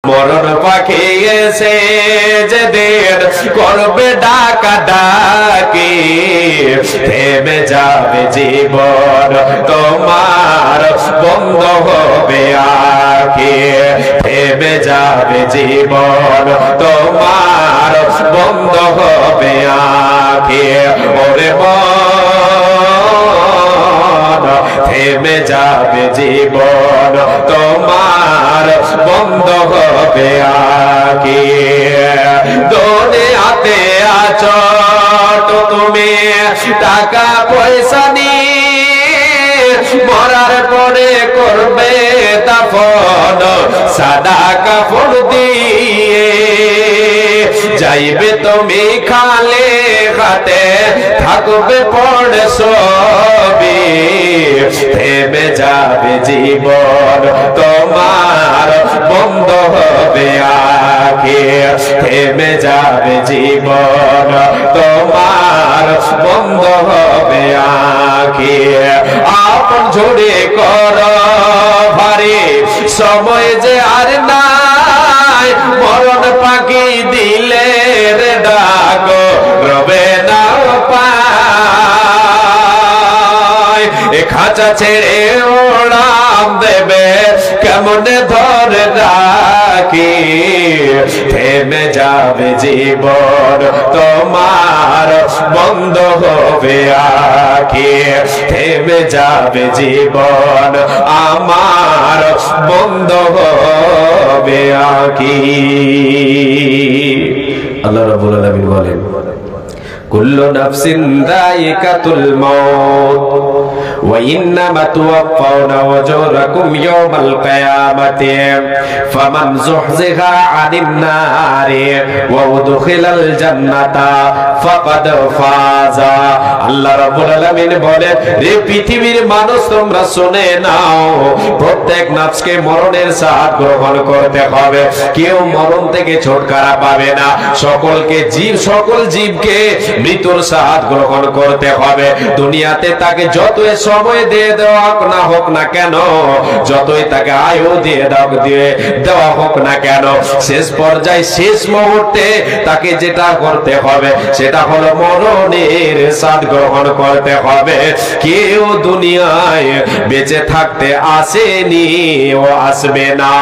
মরণ পাখি এসে যেদিন করবে ডাকা ডাকি, থেমে যাবে জীবন তোমার, বন্ধ হবে আঁখি। থেমে যাবে জীবন তোমার, বন্ধ হবে আঁখি। ওরে মন, থেমে যাবে জীবন তোমার, বন্ধ হবে আঁখি। দুনিয়াতে আছো তো তুমি টাকা পয়সা নিয়ে, মরার পরে করবে দাফন সাদা কাফন দিয়ে। যাইবে তুমি খালে হাতে, থাকবে পড়ে সবই। থেমে যাবে জীবন তোমার, বন্ধ হবে আঁখি। থেমে যাবে জীবন তোমার, বন্ধ হবে আঁখি। আপন ঝুড়ে কর ভারী, সময় যে আর নাই। মরণ পাখি দিলে রে ডাক, রবে না পায়। এ খাঁচা ছেড়ে ওড়াম দেবে, কেমনে ধরে রাখি। থেমে যাবে জীবন তোমার, বন্ধ হবে আঁখি। থেমে যাবে জীবন আমার, বন্ধ হবে আঁখি। আল্লাহ রাব্বুল আলামিন বলেন, কুল্লু নাফসিন যায়িকাতুল মাউত ওয়া ইন্নামা তুওয়াফাউনা উজুরাকুম ইয়াওমাল কিয়ামাতি ফামান যুহযিহা আনিন নারি ওয়া উদখিলাল জান্নাতা ফাকাদ ফাজা। আল্লাহ রাব্বুল আলামিন বলেন, রে পৃথিবীর মানুষ তোমরা শুনে নাও, প্রত্যেক নফসকে মরণের স্বাদ গ্রহণ করতে হবে। কেউ মরণ থেকে ছুটকারা পাবে না। সকল জীবকে মৃত্যুর স্বাদ গ্রহণ করতে হবে। দুনিয়াতে তাকে যতই সময় দিয়ে দেওয়া না হোক না কেন, যতই তাকে আয়ু দিয়ে দেওয়া হোক না কেন, শেষ পর্যায়ে শেষ মুহূর্তে তাকে যেটা করতে হবে সেটা হলো মরণের স্বাদ গ্রহণ করতে হবে। কেউ দুনিয়ায় বেঁচে থাকতে আসেনি, ও আসবে না।